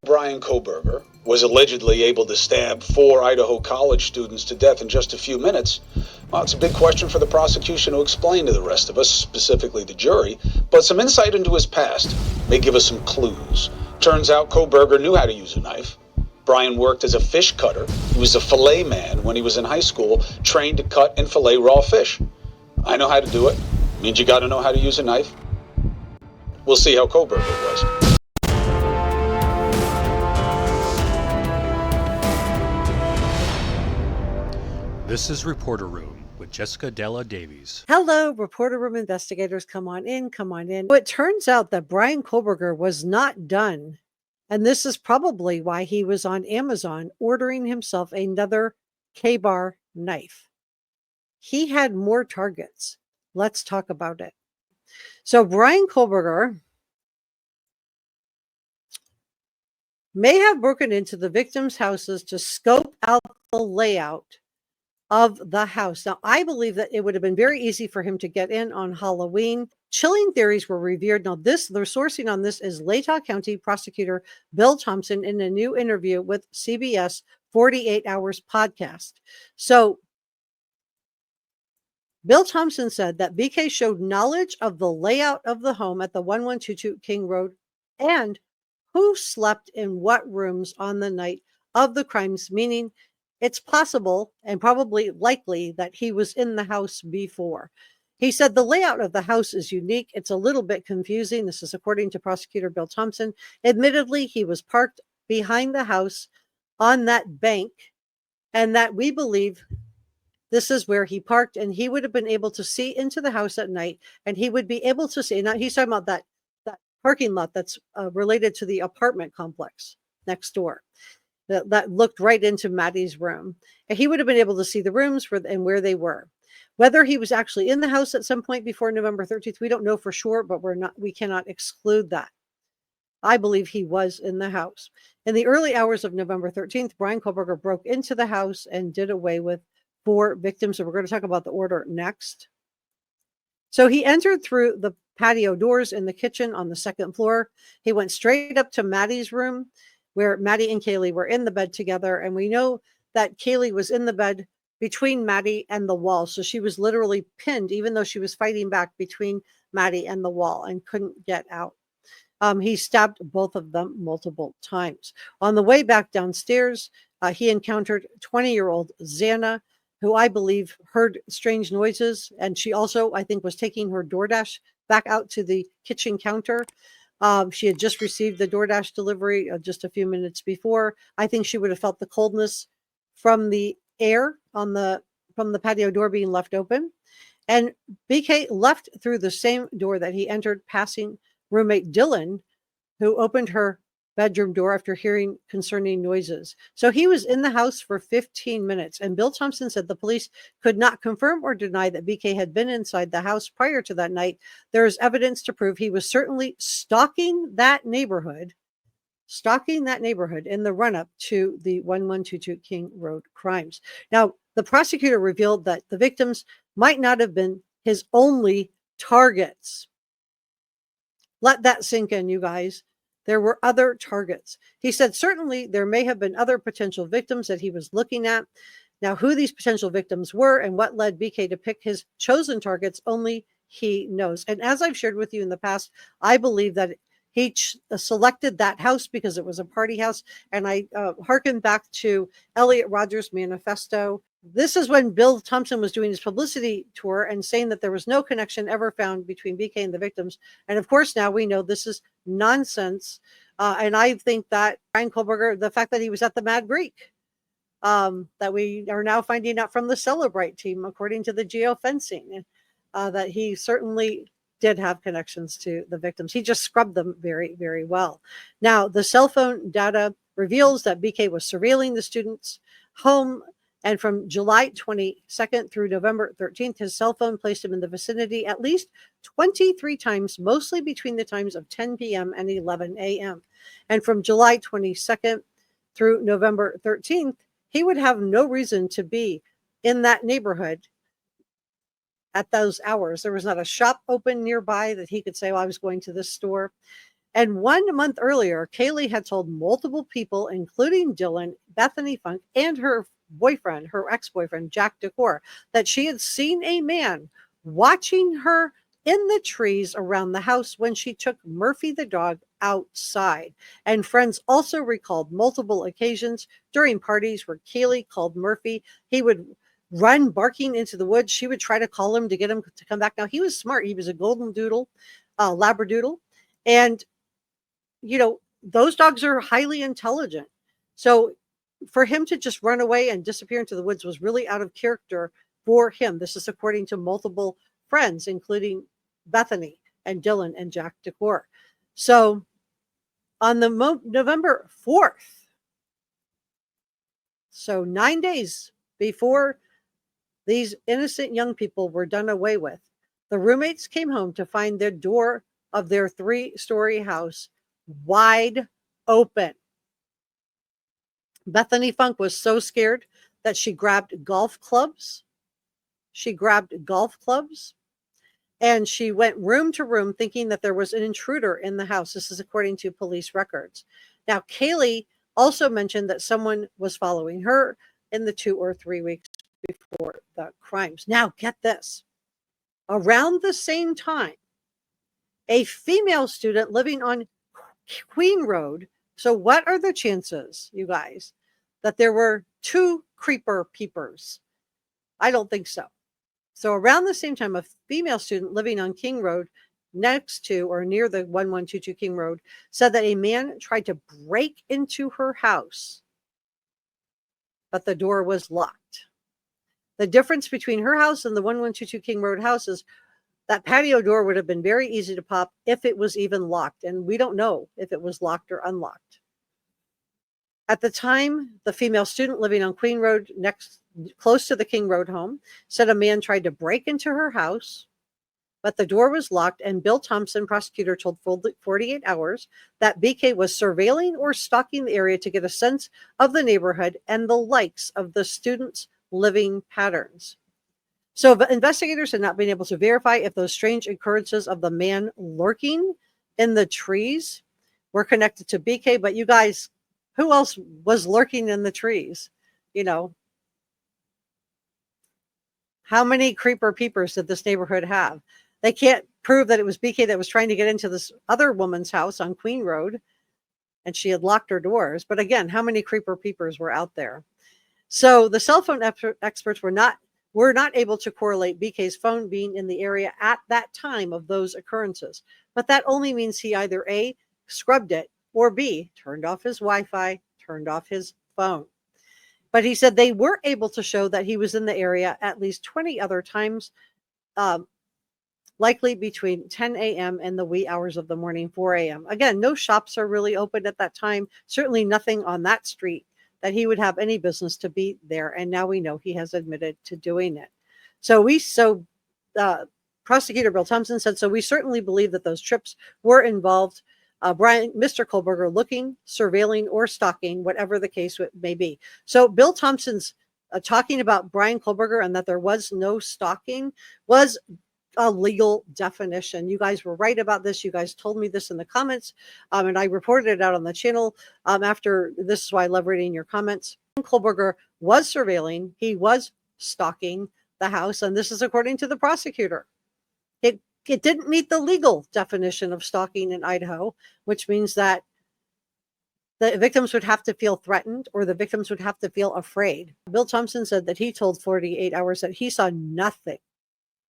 Bryan Kohberger was allegedly able to stab 4 Idaho college students to death in just a few minutes, well, it's a big question for the prosecution to explain to the rest of us, specifically the jury, but some insight into his past may give us some clues. Turns out Kohberger knew how to use a knife. Bryan worked as a fish cutter. He was a fillet man when he was in high school, trained to cut and fillet raw fish. I know how to do it. Means you gotta know how to use a knife. We'll see how Kohberger was. This is Reporter Room with Jessica Della Davies. Hello, Reporter Room investigators. Come on in, come on in. It turns out that Bryan Kohberger was not done. And this is probably why he was on Amazon ordering himself another K-bar knife. He had more targets. Let's talk about it. So Bryan Kohberger may have broken into the victims' houses to scope out the layout of the house. Now, I believe that it would have been very easy for him to get in on Halloween. Chilling theories were revered. Now, the sourcing on this is Latah County Prosecutor Bill Thompson in a new interview with CBS 48 Hours podcast. So, Bill Thompson said that BK showed knowledge of the layout of the home at the 1122 King Road and who slept in what rooms on the night of the crimes, meaning it's possible and probably likely that he was in the house before. He said the layout of the house is unique. It's a little bit confusing. This is according to Prosecutor Bill Thompson. Admittedly, he was parked behind the house on that bank, and that we believe this is where he parked, and he would have been able to see into the house at night, and he would be able to see. Now, he's talking about that parking lot that's related to the apartment complex next door. That looked right into Maddie's room. And he would have been able to see the rooms and where they were. Whether he was actually in the house at some point before November 13th, we don't know for sure, but we cannot exclude that. I believe he was in the house. In the early hours of November 13th, Bryan Kohberger broke into the house and did away with 4 victims. So we're going to talk about the order next. So he entered through the patio doors in the kitchen on the 2nd floor. He went straight up to Maddie's room, where Maddie and Kaylee were in the bed together. And we know that Kaylee was in the bed between Maddie and the wall. So she was literally pinned, even though she was fighting back between Maddie and the wall and couldn't get out. He stabbed both of them multiple times. On the way back downstairs, he encountered 20-year-old Xana, who I believe heard strange noises. And she also, I think, was taking her DoorDash back out to the kitchen counter. She had just received the DoorDash delivery just a few minutes before. I think she would have felt the coldness from the air from the patio door being left open. And BK left through the same door that he entered, passing roommate Dylan, who opened her bedroom door after hearing concerning noises. So he was in the house for 15 minutes. And Bill Thompson said the police could not confirm or deny that BK had been inside the house prior to that night. There is evidence to prove he was certainly stalking that neighborhood in the run-up to the 1122 King Road crimes. Now, the prosecutor revealed that the victims might not have been his only targets. Let that sink in, you guys. There were other targets. He said certainly there may have been other potential victims that he was looking at. Now, who these potential victims were and what led BK to pick his chosen targets, only he knows. And as I've shared with you in the past, I believe that he selected that house because it was a party house. And I hearken back to Elliot Rodgers' manifesto. This is when Bill Thompson was doing his publicity tour and saying that there was no connection ever found between BK and the victims. And of course, now we know this is nonsense. And I think that Bryan Kohberger, the fact that he was at the Mad Greek, that we are now finding out from the Celebrite team, according to the geofencing, that he certainly did have connections to the victims. He just scrubbed them very, very well. Now, the cell phone data reveals that BK was surveilling the student's home. And from July 22nd through November 13th, his cell phone placed him in the vicinity at least 23 times, mostly between the times of 10 p.m. and 11 a.m. And from July 22nd through November 13th, he would have no reason to be in that neighborhood at those hours. There was not a shop open nearby that he could say, well, I was going to this store. And 1 month earlier, Kaylee had told multiple people, including Dylan, Bethany Funk, and her boyfriend, her ex-boyfriend, Jack Decor, that she had seen a man watching her in the trees around the house when she took Murphy the dog outside. And friends also recalled multiple occasions during parties where Kaylee called Murphy. He would run barking into the woods. She would try to call him to get him to come back. Now, he was smart. He was a golden doodle, Labradoodle. And, those dogs are highly intelligent. So for him to just run away and disappear into the woods was really out of character for him. This is according to multiple friends, including Bethany and Dylan and Jack Decor. So on the November 4th, so 9 days before these innocent young people were done away with, the roommates came home to find the door of their 3-story house wide open. Bethany Funk was so scared that she grabbed golf clubs. And she went room to room thinking that there was an intruder in the house. This is according to police records. Now, Kaylee also mentioned that someone was following her in the 2 or 3 weeks before the crimes. Now, get this. Around the same time, a female student living on Queen Road. So what are the chances, you guys, that there were 2 creeper peepers? I don't think so. So around the same time, a female student living on King Road next to or near the 1122 King Road said that a man tried to break into her house, but the door was locked. The difference between her house and the 1122 King Road house is that patio door would have been very easy to pop if it was even locked. And we don't know if it was locked or unlocked. At the time, the female student living on Queen Road, close to the King Road home, said a man tried to break into her house, but the door was locked. And Bill Thompson, prosecutor, told 48 Hours that BK was surveilling or stalking the area to get a sense of the neighborhood and the likes of the students' living patterns. So investigators had not been able to verify if those strange occurrences of the man lurking in the trees were connected to BK. But you guys, who else was lurking in the trees? How many creeper peepers did this neighborhood have? They can't prove that it was BK that was trying to get into this other woman's house on Queen Road, and she had locked her doors. But again, how many creeper peepers were out there? So the cell phone experts were not able to correlate BK's phone being in the area at that time of those occurrences. But that only means he either A, scrubbed it, or B, turned off his Wi-Fi, turned off his phone. But he said they were able to show that he was in the area at least 20 other times, likely between 10 a.m. and the wee hours of the morning, 4 a.m. Again, no shops are really open at that time. Certainly nothing on that street that he would have any business to be there. And now we know he has admitted to doing it. Prosecutor Bill Thompson said, so we certainly believe that those trips were involved. Mr. Kohberger looking, surveilling, or stalking, whatever the case may be. So Bill Thompson's talking about Bryan Kohberger and that there was no stalking was a legal definition. You guys were right about this. You guys told me this in the comments, and I reported it out on the channel after. This is why I love reading your comments. Kohberger was surveilling. He was stalking the house, and this is according to the prosecutor. It didn't meet the legal definition of stalking in Idaho, which means that the victims would have to feel threatened or the victims would have to feel afraid. Bill Thompson said that he told 48 Hours that he saw nothing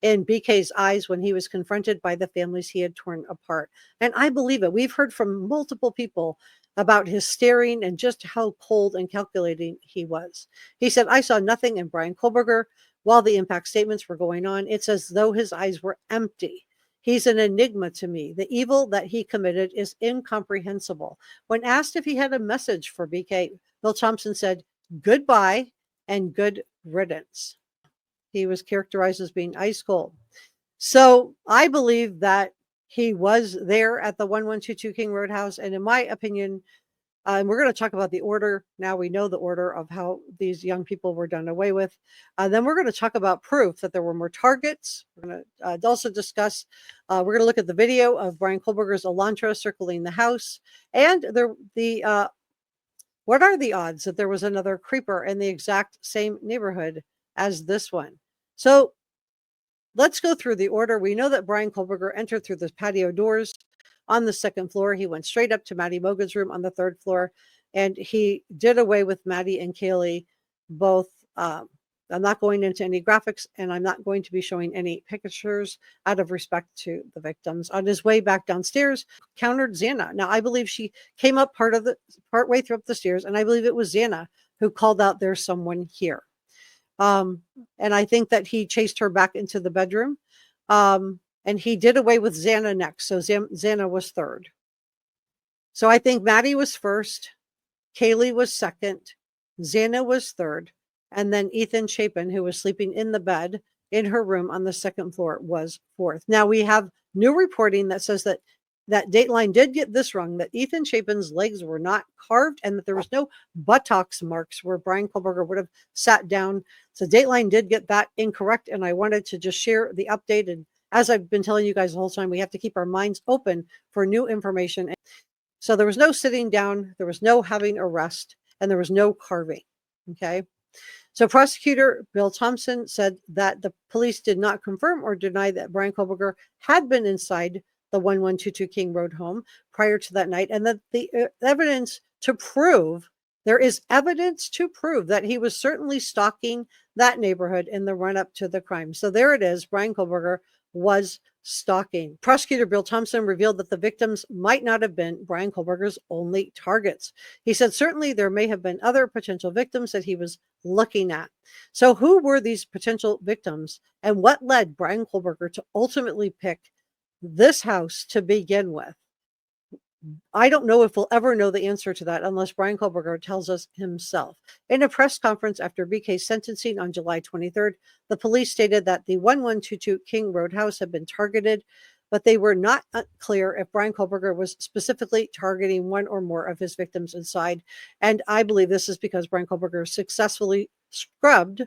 in BK's eyes when he was confronted by the families he had torn apart. And I believe it. We've heard from multiple people about his staring and just how cold and calculating he was. He said, I saw nothing in Bryan Kohberger while the impact statements were going on. It's as though his eyes were empty. He's an enigma to me. The evil that he committed is incomprehensible. When asked if he had a message for BK, Bill Thompson said, goodbye and good riddance. He was characterized as being ice cold. So I believe that he was there at the 1122 King Road house. And in my opinion, And we're going to talk about the order. Now we know the order of how these young people were done away with. Then we're going to talk about proof that there were more targets. We're going to also discuss, we're going to look at the video of Bryan Kohberger's Elantra circling the house. And what are the odds that there was another creeper in the exact same neighborhood as this one? So let's go through the order. We know that Bryan Kohberger entered through the patio doors on the second floor. He went straight up to Maddie Mogen's room on the third floor, and he did away with Maddie and Kaylee both. I'm not going into any graphics, and I'm not going to be showing any pictures out of respect to the victims. On his way back downstairs, countered Xana. Now, I believe she came up part way through up the stairs, and I believe it was Xana who called out, "There's someone here." And I think that he chased her back into the bedroom. And he did away with Xana next. So Xana was third. So I think Maddie was first. Kaylee was second. Xana was third. And then Ethan Chapin, who was sleeping in the bed in her room on the second floor, was fourth. Now we have new reporting that says that Dateline did get this wrong, that Ethan Chapin's legs were not carved and that there was no buttocks marks where Bryan Kohberger would have sat down. So Dateline did get that incorrect. And I wanted to just share the update. And as I've been telling you guys the whole time, we have to keep our minds open for new information. So there was no sitting down, there was no having a rest, and there was no carving. Okay. So prosecutor Bill Thompson said that the police did not confirm or deny that Bryan Kohberger had been inside the 1122 King Road home prior to that night, and that there is evidence to prove that he was certainly stalking that neighborhood in the run-up to the crime. So there it is, Bryan Kohberger was stalking. Prosecutor Bill Thompson revealed that the victims might not have been Bryan Kohberger's only targets. He said certainly there may have been other potential victims that he was looking at. So who were these potential victims, and what led Bryan Kohberger to ultimately pick this house to begin with? I don't know if we'll ever know the answer to that unless Bryan Kohberger tells us himself. In a press conference after BK's sentencing on July 23rd, the police stated that the 1122 King Road house had been targeted, but they were not clear if Bryan Kohberger was specifically targeting one or more of his victims inside. And I believe this is because Bryan Kohberger successfully scrubbed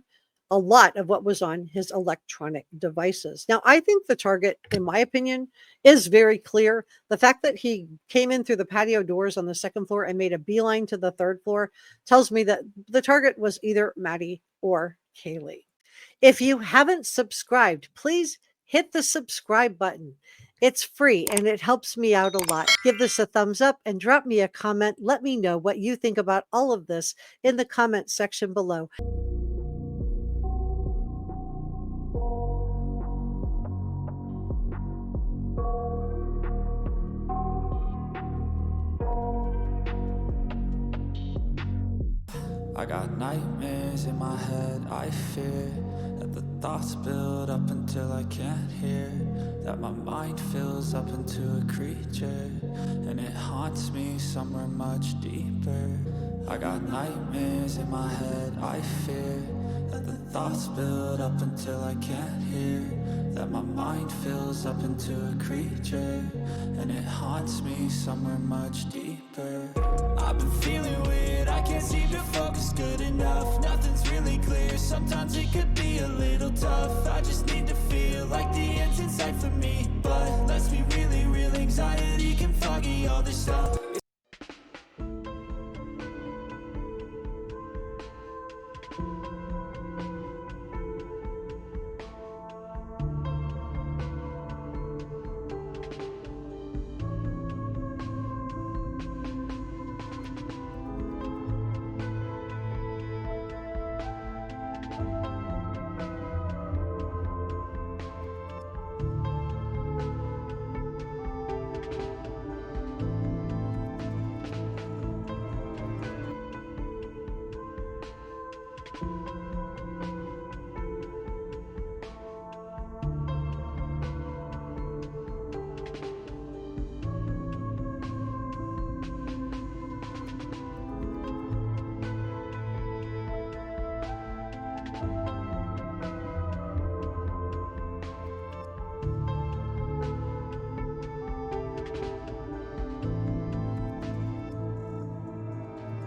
a lot of what was on his electronic devices. Now, I think the target, in my opinion, is very clear. The fact that he came in through the patio doors on the second floor and made a beeline to the third floor tells me that the target was either Maddie or Kaylee. If you haven't subscribed, please hit the subscribe button. It's free and it helps me out a lot. Give this a thumbs up and drop me a comment. Let me know what you think about all of this in the comment section below. I got nightmares in my head, I fear that the thoughts build up until I can't hear, that my mind fills up into a creature, and it haunts me somewhere much deeper. I got nightmares in my head, I fear that the thoughts build up until I can't hear, that my mind fills up into a creature, and it haunts me somewhere much deeper. I've been feeling weird, I can't seem to focus good enough. Nothing's really clear, sometimes it could be a little tough. I just need to feel like the end's in sight for me, but let's be really real, anxiety can foggy all this stuff.